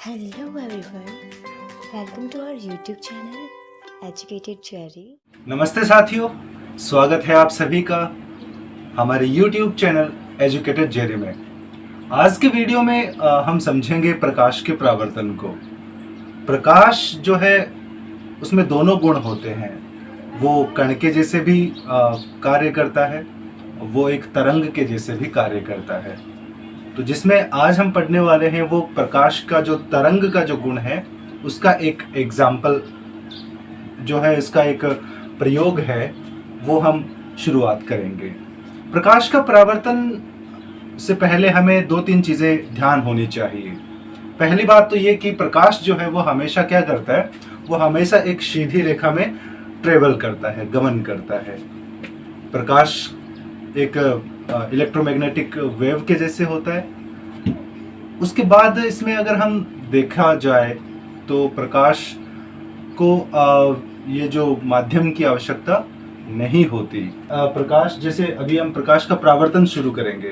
Hello everyone, welcome to our YouTube channel Educated Cherry। नमस्ते साथियों, स्वागत है आप सभी का हमारे YouTube चैनल एजुकेटेड जेरी में। आज के वीडियो में हम समझेंगे प्रकाश के परावर्तन को। प्रकाश जो है उसमें दोनों गुण होते हैं, वो कण के जैसे भी कार्य करता है, वो एक तरंग के जैसे भी कार्य करता है। तो जिसमें आज हम पढ़ने वाले हैं वो प्रकाश का जो तरंग का जो गुण है उसका एक एग्जाम्पल जो है, इसका एक प्रयोग है, वो हम शुरुआत करेंगे। प्रकाश का परावर्तन से पहले हमें दो तीन चीज़ें ध्यान होनी चाहिए। पहली बात तो ये कि प्रकाश जो है वो हमेशा क्या करता है, वो हमेशा एक सीधी रेखा में ट्रेवल करता है, गमन करता है। प्रकाश एक इलेक्ट्रोमैग्नेटिक वेव के जैसे होता है। उसके बाद इसमें अगर हम देखा जाए तो प्रकाश को ये जो माध्यम की आवश्यकता नहीं होती। प्रकाश जैसे अभी हम प्रकाश का परावर्तन शुरू करेंगे,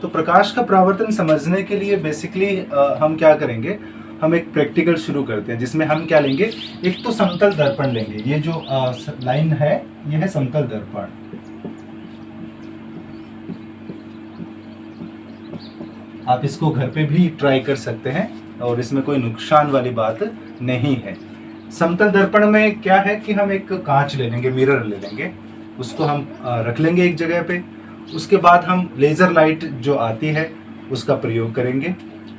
तो प्रकाश का परावर्तन समझने के लिए बेसिकली हम क्या करेंगे, हम एक प्रैक्टिकल शुरू करते हैं जिसमें हम क्या लेंगे, एक तो समतल दर्पण लेंगे। ये जो लाइन है ये है समतल दर्पण। आप इसको घर पे भी ट्राई कर सकते हैं और इसमें कोई नुकसान वाली बात नहीं है। समतल दर्पण में क्या है कि हम एक कांच ले लेंगे, मिरर ले लेंगे, उसको हम रख लेंगे एक जगह पे। उसके बाद हम लेज़र लाइट जो आती है उसका प्रयोग करेंगे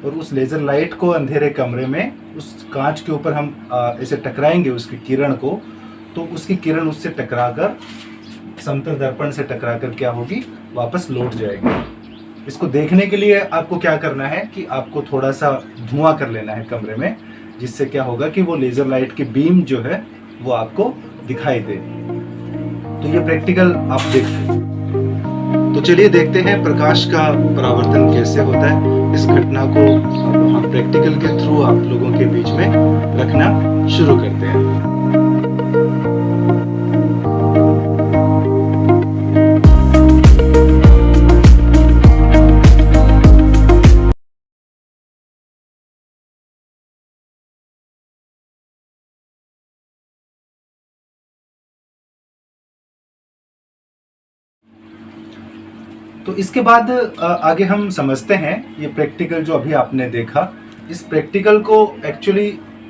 और उस लेज़र लाइट को अंधेरे कमरे में उस कांच के ऊपर हम ऐसे टकराएंगे उसकी किरण को, तो उसकी किरण उससे टकराकर समतल दर्पण से टकराकर क्या होगी, वापस लौट जाएगी। इसको देखने के लिए आपको क्या करना है कि आपको थोड़ा सा धुआं कर लेना है कमरे में, जिससे क्या होगा कि वो लेज़र लाइट की बीम जो है वो आपको दिखाई दे। तो ये प्रैक्टिकल आप देखते। तो चलिए देखते हैं प्रकाश का परावर्तन कैसे होता है। इस घटना को हम प्रैक्टिकल के थ्रू आप लोगों के बीच में रखना शुरू करते हैं। तो इसके बाद आगे हम समझते हैं ये प्रैक्टिकल जो अभी आपने देखा। इस प्रैक्टिकल को एक्चुअली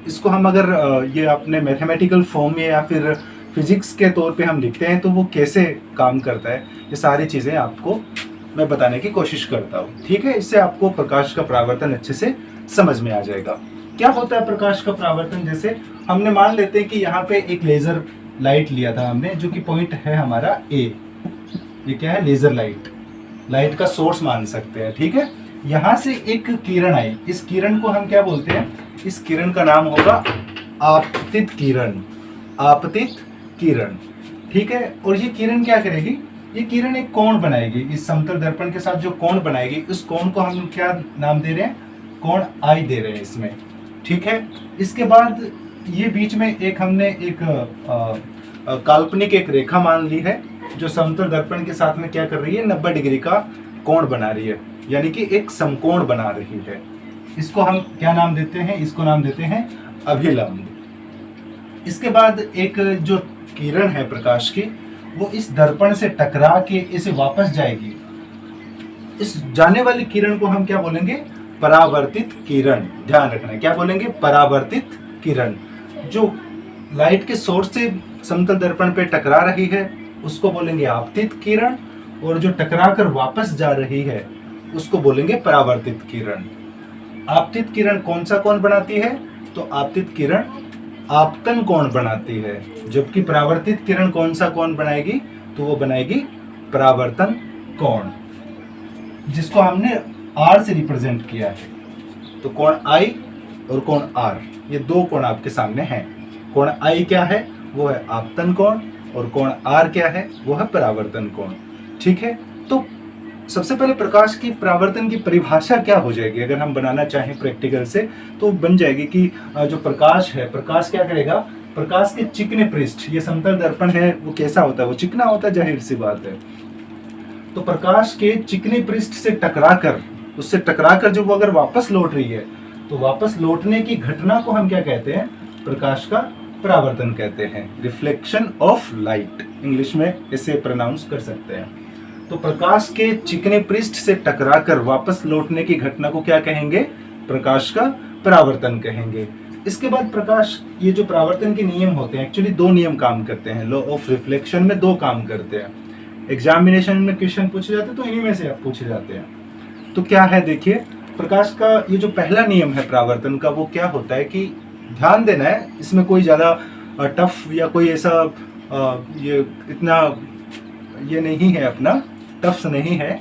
इसको हम अगर ये अपने मैथमेटिकल फॉर्म में या फिर फिजिक्स के तौर पे हम लिखते हैं तो वो कैसे काम करता है, ये सारी चीज़ें आपको मैं बताने की कोशिश करता हूँ। ठीक है, इससे आपको प्रकाश का परावर्तन अच्छे से समझ में आ जाएगा। क्या होता है प्रकाश का परावर्तन, जैसे हमने मान लेते हैं कि यहाँ पे एक लेज़र लाइट लिया था हमने, जो कि पॉइंट है हमारा ए। ये क्या है, लेज़र लाइट का सोर्स मान सकते हैं। ठीक है, यहाँ से एक किरण आई, इस किरण को हम क्या बोलते हैं, इस किरण का नाम होगा आपतित किरण। आपतित किरण, ठीक है। और ये किरण क्या करेगी, ये किरण एक कोण बनाएगी इस समतल दर्पण के साथ। जो कोण बनाएगी उस कोण को हम क्या नाम दे रहे हैं, कोण आई दे रहे हैं इसमें। ठीक है, इसके बाद ये बीच में एक हमने एक काल्पनिक एक रेखा मान ली है जो समतल दर्पण के साथ में क्या कर रही है, 90 डिग्री का कोण बना रही है, यानी कि एक समकोण बना रही है। इसको हम क्या नाम देते हैं, इसको नाम देते हैं अभिलंब। इसके बाद एक जो किरण है प्रकाश की, वो इस दर्पण से टकरा के इसे वापस जाएगी। इस जाने वाली किरण को हम क्या बोलेंगे, परावर्तित किरण। ध्यान रखना है, क्या बोलेंगे, परावर्तित किरण। जो लाइट के सोर्स से समतल दर्पण पे टकरा रही है उसको बोलेंगे आपतित किरण, और जो टकरा कर वापस जा रही है उसको बोलेंगे परावर्तित किरण। आपतित किरण कौन सा कोण बनाती है, तो आपतित किरण आपतन कोण बनाती है, जबकि परावर्तित किरण कौन सा कोण बनाएगी, तो वो बनाएगी परावर्तन कोण, जिसको हमने आर से रिप्रेजेंट किया है। तो कोण आई और कोण आर, ये दो कोण आपके सामने हैं। कोण आई क्या है, वो है आपतन कोण, और कोण आर क्या है, वो है परावर्तन कोण। ठीक है, तो सबसे पहले प्रकाश की परावर्तन की परिभाषा क्या हो जाएगी, अगर हम बनाना चाहें प्रैक्टिकल से, तो बन जाएगी कि जो प्रकाश है, प्रकाश क्या करेगा, प्रकाश के चिकने पृष्ठ, ये समतल दर्पण है वो कैसा होता है, वो चिकना होता है, जाहिर सी बात है। तो प्रकाश के चिकने पृष्ठ से टकराकर, उससे टकराकर जब वो अगर वापस लौट रही है तो वापस लौटने की घटना को हम क्या कहते हैं? प्रकाश का परावर्तन कहते हैं, रिफ्लेक्शन ऑफ लाइट, इंग्लिश में इसे प्रोनाउंस कर सकते हैं। तो प्रकाश के चिकने पृष्ठ से टकराकर वापस लौटने की घटना को क्या कहेंगे? प्रकाश का परावर्तन कहेंगे। इसके बाद प्रकाश, ये जो परावर्तन के नियम होते हैं, एक्चुअली दो नियम काम करते हैं। लॉ ऑफ रिफ्लेक्शन में दो काम करते हैं। एग्जामिनेशन में क्वेश्चन पूछे जाते हैं तो इन्हीं में से आप पूछे जाते हैं। तो क्या है, देखिए, प्रकाश का ये जो पहला नियम है परावर्तन का, वो क्या होता है कि ध्यान देना है, इसमें कोई ज़्यादा टफ या कोई ऐसा ये इतना ये नहीं है, अपना टफ नहीं है।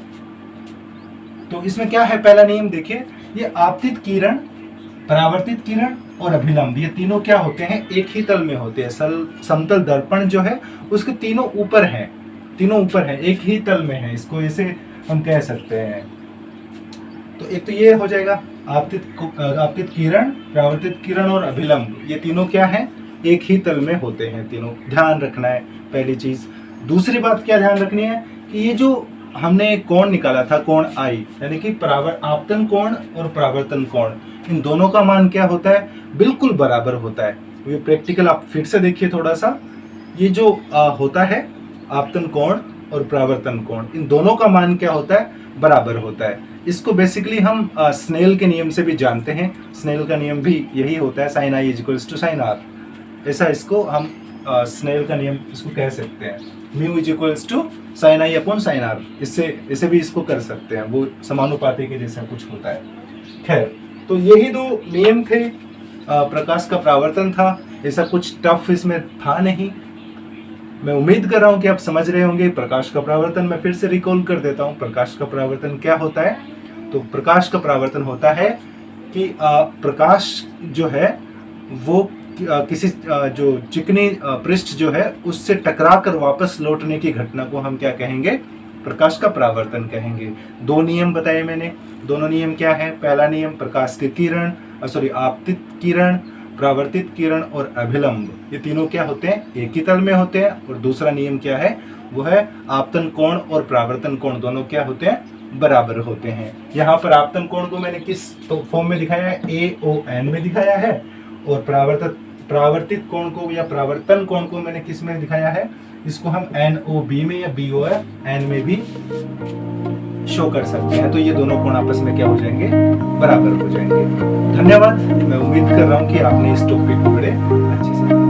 तो इसमें क्या है, पहला नियम देखिए, ये आपतित किरण, परावर्तित किरण और अभिलंब, ये तीनों क्या होते हैं? एक ही तल में होते हैं। समतल दर्पण जो है उसके तीनों ऊपर हैं, तीनों ऊपर हैं, एक ही तल में है, इसको ऐसे हम कह सकते हैं। तो एक तो ये हो जाएगा आपतित किरण, परावर्तित किरण और अभिलंब, ये तीनों क्या है? एक ही तल में होते हैं, तीनों ध्यान रखना है पहली चीज। दूसरी बात क्या ध्यान रखनी है कि ये जो हमने कोण निकाला था, कोण आई, यानी कि आपतन कोण और परावर्तन कोण, इन दोनों का मान क्या होता है? बिल्कुल बराबर होता है। ये प्रैक्टिकल आप फिर से देखिए थोड़ा सा, ये जो होता है आपतन कोण और परावर्तन कोण, इन दोनों का मान क्या होता है? बराबर होता है। इसको बेसिकली हम स्नेल के नियम से भी जानते हैं। स्नेल का नियम भी यही होता है, sine i equals to sine r, ऐसा इसको हम स्नेल का नियम इसको कह सकते हैं। Mu is equals to sine i upon sine r, इससे भी इसको कर सकते हैं, वो समानुपाती के जैसा कुछ होता है। खैर, तो यही दो नियम थे। प्रकाश का परावर्तन था, ऐसा कुछ टफ इसमें था नहीं। मैं उम्मीद कर रहा हूं कि आप समझ रहे होंगे। प्रकाश का परावर्तन मैं फिर से रिकॉल कर देता हूं। प्रकाश का परावर्तन क्या होता है? तो प्रकाश का परावर्तन होता है कि प्रकाश जो है वो किसी जो चिकनी पृष्ठ जो है उससे टकराकर वापस लौटने की घटना को हम क्या कहेंगे? प्रकाश का परावर्तन कहेंगे। दो नियम बताए मैंने, दोनों नियम क्या है? पहला नियम प्रकाश के किरण, आपतित किरण, परावर्तित किरण और अभिलंब, ये तीनों क्या होते हैं? एक ही तल में होते हैं। और दूसरा नियम क्या है? वो है आपतन कोण और परावर्तन कोण दोनों क्या होते हैं? बराबर होते हैं। यहाँ पर आपतन कोण को मैंने किस फॉर्म में दिखाया है? AON में दिखाया है। और परावर्तित कोण को या परावर्तन कोण को मैंने किस में दिखाया है? इसको हम NOB में या BON में भी शो कर सकते हैं। तो ये दोनों कोण आपस में क्या हो जाएंगे? बराबर हो जाएंगे। धन्यवाद। मैं उम्मीद कर रहा हूँ कि आपने इस टॉपिक को बड़े अच्छे से